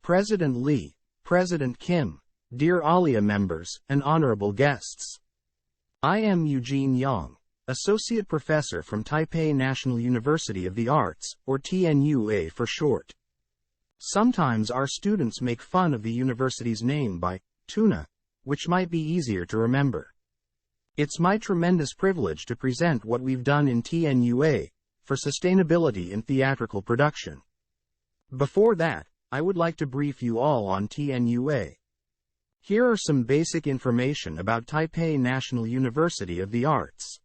President Lee, President Kim, dear ALIA members, and honorable guests. I am Eugene Yang, Associate Professor from Taipei National University of the Arts, or TNUA for short. Sometimes our students make fun of the university's name by TNUA, which might be easier to remember. It's my tremendous privilege to present what we've done in TNUA for sustainability in theatrical production. Before that, I would like to brief you all on TNUA. Here are some basic information about Taipei National University of the Arts.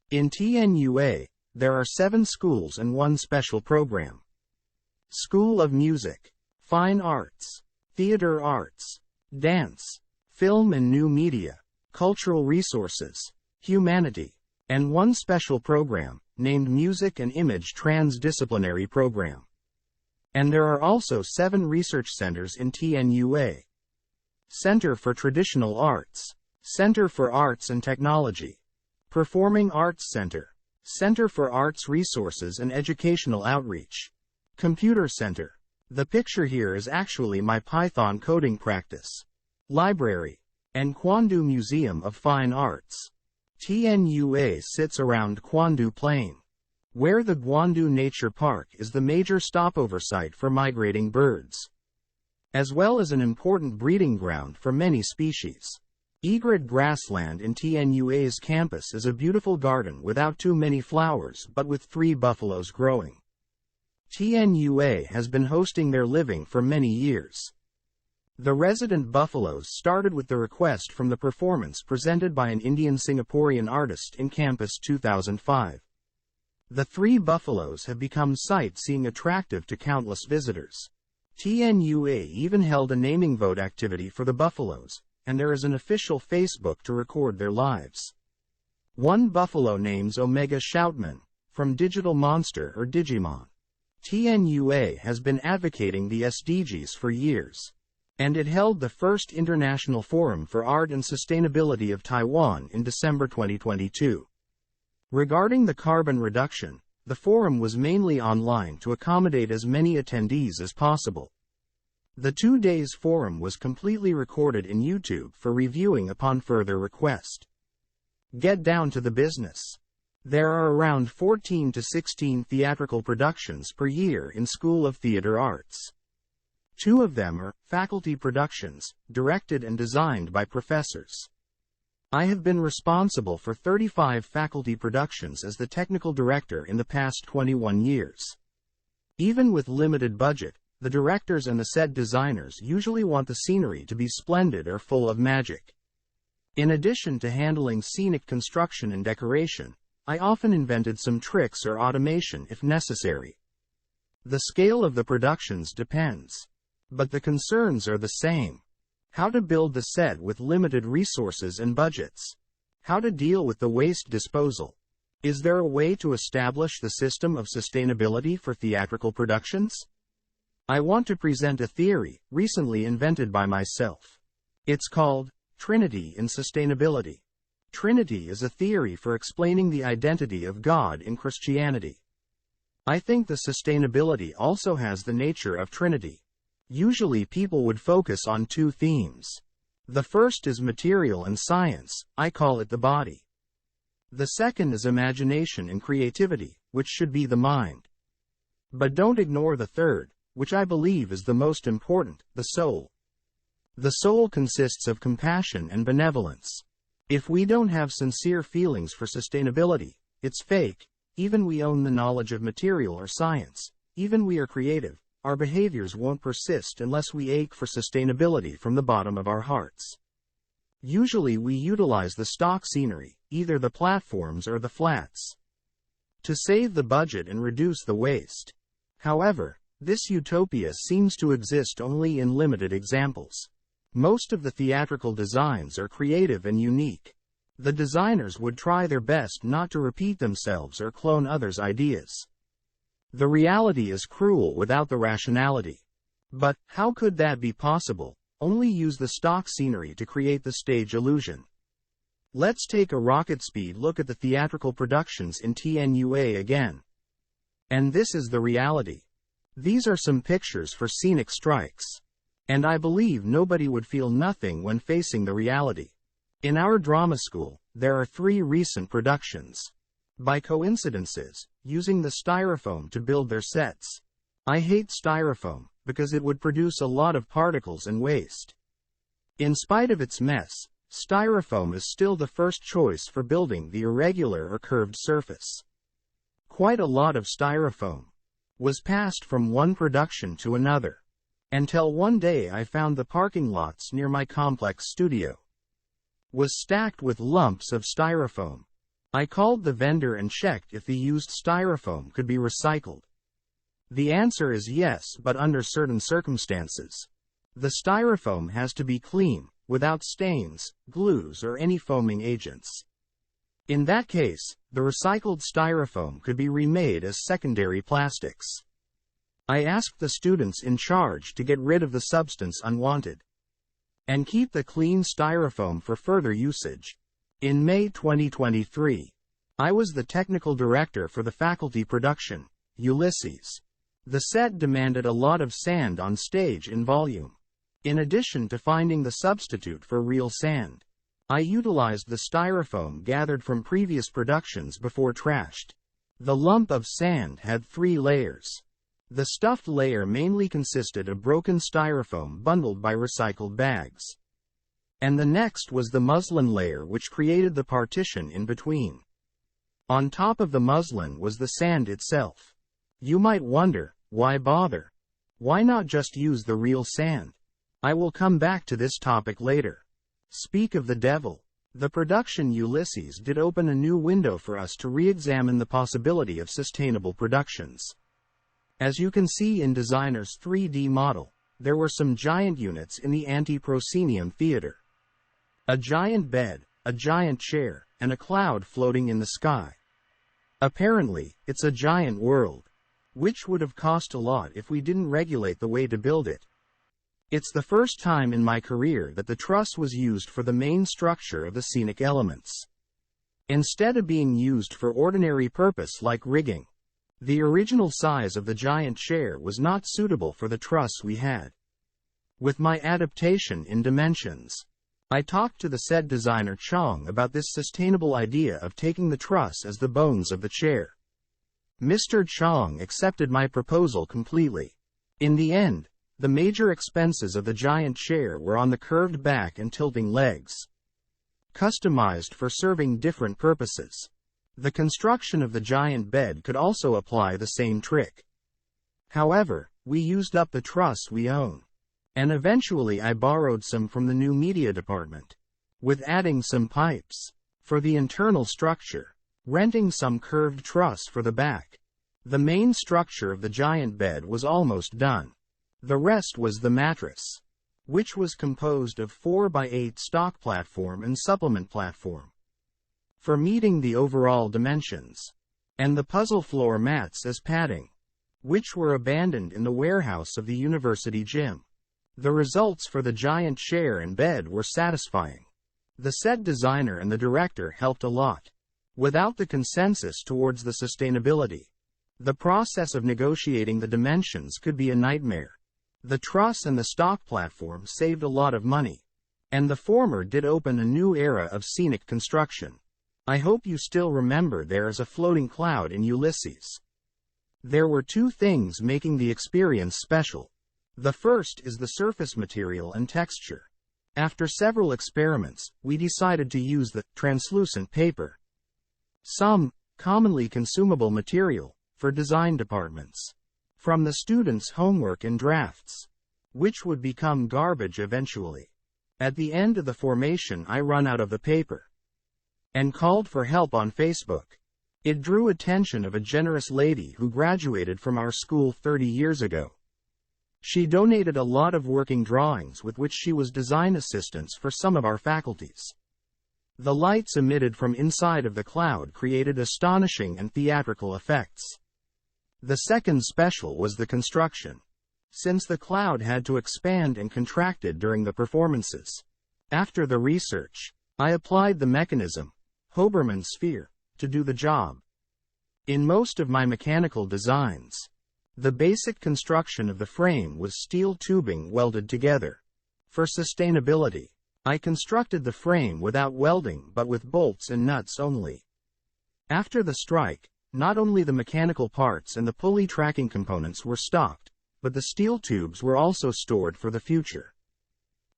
In TNUA, there are 7 schools and 1 special program. School of Music, Fine Arts, Theater Arts, Dance, Film and New Media, Cultural Resources, Humanity, and 1 special program, named Music and Image Transdisciplinary Program. And there are also 7 research centers in TNUA. Center for Traditional Arts, Center for Arts and Technology, Performing Arts Center, Center for Arts Resources and Educational Outreach, Computer Center. The picture here is actually my Python coding practice. Library, and Kwandu Museum of Fine Arts. TNUA sits around Kwandu Plain, where the Gwandu Nature Park is the major stopover site for migrating birds, as well as an important breeding ground for many species. Egret grassland in TNUA's campus is a beautiful garden without too many flowers but with 3 buffaloes growing. TNUA has been hosting their living for many years. The resident buffaloes started with the request from the performance presented by an Indian-Singaporean artist in Campus 2005. The 3 buffaloes have become sightseeing attractive to countless visitors. TNUA even held a naming vote activity for the buffaloes, and there is an official Facebook to record their lives. 1 buffalo names Omega Shoutman, from Digital Monster or Digimon. TNUA has been advocating the SDGs for years, and it held the first International Forum for Art and Sustainability of Taiwan in December 2022. Regarding the carbon reduction, the forum was mainly online to accommodate as many attendees as possible. The 2 days forum was completely recorded in YouTube for reviewing upon further request. Get down to the business. There are around 14 to 16 theatrical productions per year in School of Theater Arts. 2 of them are faculty productions, directed and designed by professors. I have been responsible for 35 faculty productions as the technical director in the past 21 years. Even with limited budget, the directors and the set designers usually want the scenery to be splendid or full of magic. In addition to handling scenic construction and decoration, I often invented some tricks or automation if necessary. The scale of the productions depends, but the concerns are the same. How to build the set with limited resources and budgets. How to deal with the waste disposal. Is there a way to establish the system of sustainability for theatrical productions? I want to present a theory recently invented by myself. It's called Trinity in Sustainability. Trinity is a theory for explaining the identity of God in Christianity. I think the sustainability also has the nature of Trinity. Usually people would focus on 2 themes. The first is material and science, I call it the body. The second is imagination and creativity, which should be the mind. But don't ignore the third, which I believe is the most important, the soul. The soul consists of compassion and benevolence. If we don't have sincere feelings for sustainability, it's fake. Even we own the knowledge of material or science, even we are creative, our behaviors won't persist unless we ache for sustainability from the bottom of our hearts. Usually we utilize the stock scenery, either the platforms or the flats, to save the budget and reduce the waste. However, this utopia seems to exist only in limited examples. Most of the theatrical designs are creative and unique. The designers would try their best not to repeat themselves or clone others' ideas. The reality is cruel without the rationality. But how could that be possible? Only use the stock scenery to create the stage illusion. Let's take a rocket speed look at the theatrical productions in TNUA again. And this is the reality. These are some pictures for scenic strikes. And I believe nobody would feel nothing when facing the reality. In our drama school, there are 3 recent productions. By coincidences, using the styrofoam to build their sets. I hate styrofoam, because it would produce a lot of particles and waste. In spite of its mess, styrofoam is still the first choice for building the irregular or curved surface. Quite a lot of styrofoam was passed from one production to another, until one day I found the parking lots near my complex studio was stacked with lumps of styrofoam. I called the vendor and checked if the used styrofoam could be recycled. The answer is yes, but under certain circumstances. The styrofoam has to be clean, without stains, glues, or any foaming agents. In that case, the recycled styrofoam could be remade as secondary plastics. I asked the students in charge to get rid of the substance unwanted and keep the clean styrofoam for further usage. In May 2023, I was the technical director for the faculty production, Ulysses. The set demanded a lot of sand on stage in volume. In addition to finding the substitute for real sand, I utilized the styrofoam gathered from previous productions before trashed. The lump of sand had 3 layers. The stuffed layer mainly consisted of broken styrofoam bundled by recycled bags. And the next was the muslin layer, which created the partition in between. On top of the muslin was the sand itself. You might wonder, why bother? Why not just use the real sand? I will come back to this topic later. Speak of the devil. The production Ulysses did open a new window for us to re-examine the possibility of sustainable productions. As you can see in designer's 3D model, there were some giant units in the anti-proscenium theater. A giant bed, a giant chair, and a cloud floating in the sky. Apparently, it's a giant world, which would have cost a lot if we didn't regulate the way to build it. It's the first time in my career that the truss was used for the main structure of the scenic elements, instead of being used for ordinary purpose like rigging. The original size of the giant chair was not suitable for the truss we had. With my adaptation in dimensions, I talked to the set designer Chong about this sustainable idea of taking the truss as the bones of the chair. Mr. Chong accepted my proposal completely. In the end, the major expenses of the giant chair were on the curved back and tilting legs, customized for serving different purposes. The construction of the giant bed could also apply the same trick. However, we used up the truss we own, and eventually I borrowed some from the new media department, with adding some pipes for the internal structure, renting some curved truss for the back. The main structure of the giant bed was almost done. The rest was the mattress, which was composed of 4x8 stock platform and supplement platform for meeting the overall dimensions, and the puzzle floor mats as padding, which were abandoned in the warehouse of the university gym. The results for the giant chair and bed were satisfying. The set designer and the director helped a lot. Without the consensus towards the sustainability, the process of negotiating the dimensions could be a nightmare. The truss and the stock platform saved a lot of money, and the former did open a new era of scenic construction. I hope you still remember there is a floating cloud in Ulysses. There were 2 things making the experience special. The first is the surface material and texture. After several experiments, we decided to use the translucent paper, some commonly consumable material, for design departments, from the students' homework and drafts, which would become garbage eventually. At the end of the formation, I run out of the paper and called for help on Facebook. It drew attention of a generous lady who graduated from our school 30 years ago. She donated a lot of working drawings with which she was design assistants for some of our faculties. The lights emitted from inside of the cloud created astonishing and theatrical effects. The second special was the construction, since the cloud had to expand and contracted during the performances. After the research, I applied the mechanism, Hoberman sphere, to do the job. In most of my mechanical designs, The basic construction of the frame was steel tubing welded together. For sustainability, I constructed the frame without welding but with bolts and nuts only. After the strike, not only the mechanical parts and the pulley tracking components were stocked, but the steel tubes were also stored for the future.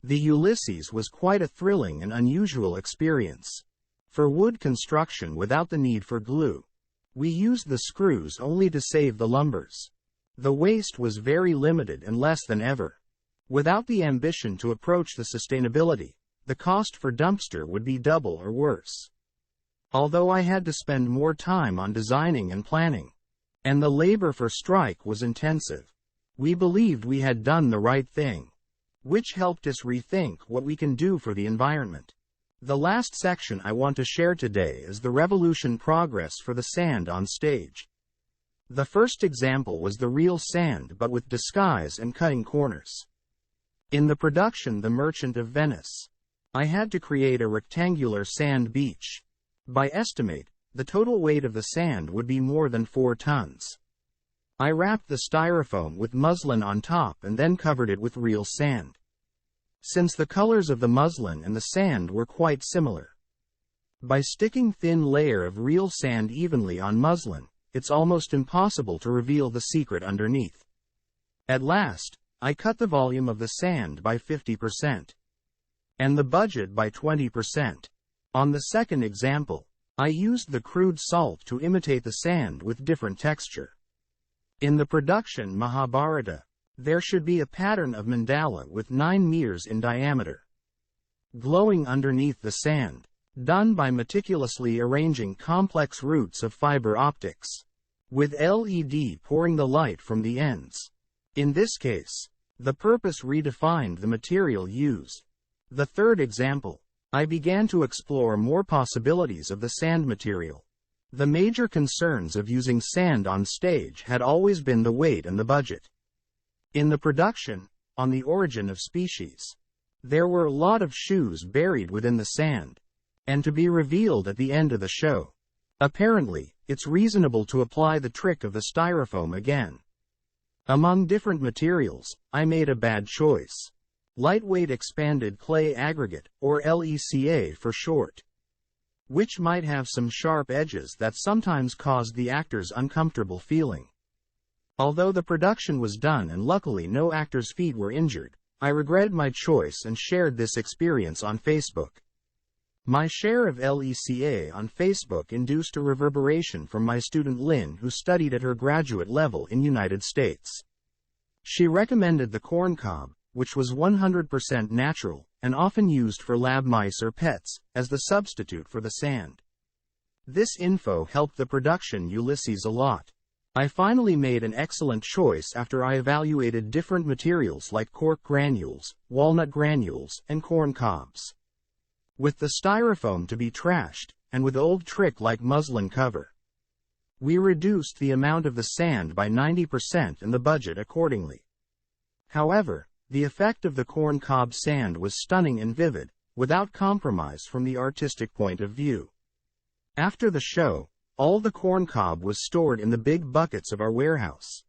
The Ulysses was quite a thrilling and unusual experience. For wood construction without the need for glue, we used the screws only to save the lumbers. The waste was very limited and less than ever. Without the ambition to approach the sustainability, the cost for dumpster would be double or worse. Although I had to spend more time on designing and planning, and the labor for strike was intensive, we believed we had done the right thing, which helped us rethink what we can do for the environment. The last section I want to share today is the revolution progress for the sand on stage. The first example was the real sand but with disguise and cutting corners. In the production The Merchant of Venice, I had to create a rectangular sand beach. By estimate, the total weight of the sand would be more than 4 tons. I wrapped the styrofoam with muslin on top and then covered it with real sand. Since the colors of the muslin and the sand were quite similar, by sticking thin layer of real sand evenly on muslin, it's almost impossible to reveal the secret underneath. At last, I cut the volume of the sand by 50%, and the budget by 20%. On the second example, I used the crude salt to imitate the sand with different texture. In the production Mahabharata, there should be a pattern of mandala with 9 meters in diameter, glowing underneath the sand, done by meticulously arranging complex roots of fiber optics, with LED pouring the light from the ends. In this case, the purpose redefined the material used. The third example, I began to explore more possibilities of the sand material. The major concerns of using sand on stage had always been the weight and the budget. In the production, On the Origin of Species, there were a lot of shoes buried within the sand, and to be revealed at the end of the show. Apparently, it's reasonable to apply the trick of the styrofoam again. Among different materials, I made a bad choice. Lightweight expanded clay aggregate, or LECA for short, which might have some sharp edges that sometimes caused the actors uncomfortable feeling. Although the production was done and luckily no actors' feet were injured, I regretted my choice and shared this experience on Facebook. My share of LECA on Facebook induced a reverberation from my student Lynn, who studied at her graduate level in United States. She recommended the corn cob, which was 100% natural, and often used for lab mice or pets, as the substitute for the sand. This info helped the production Ulysses a lot. I finally made an excellent choice after I evaluated different materials like cork granules, walnut granules, and corn cobs. With the styrofoam to be trashed, and with old trick like muslin cover, we reduced the amount of the sand by 90% and the budget accordingly. However, the effect of the corn cob sand was stunning and vivid, without compromise from the artistic point of view. After the show, all the corn cob was stored in the big buckets of our warehouse.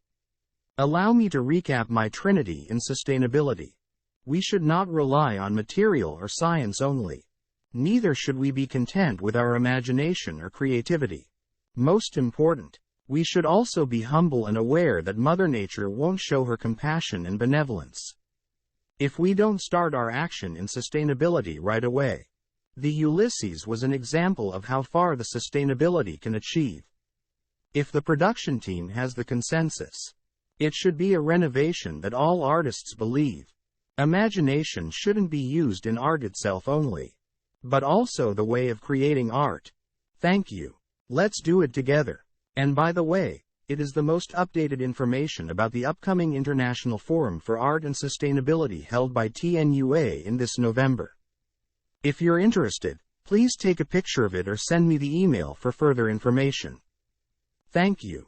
Allow me to recap my trinity in sustainability. We should not rely on material or science only. Neither should we be content with our imagination or creativity. Most important, we should also be humble and aware that Mother Nature won't show her compassion and benevolence if we don't start our action in sustainability right away. The Ulysses was an example of how far the sustainability can achieve. If the production team has the consensus, it should be a renovation that all artists believe. Imagination shouldn't be used in art itself only, but also the way of creating art. Thank you. Let's do it together. And by the way, it is the most updated information about the upcoming International Forum for Art and Sustainability held by TNUA in this November. If you're interested, please take a picture of it or send me the email for further information. Thank you.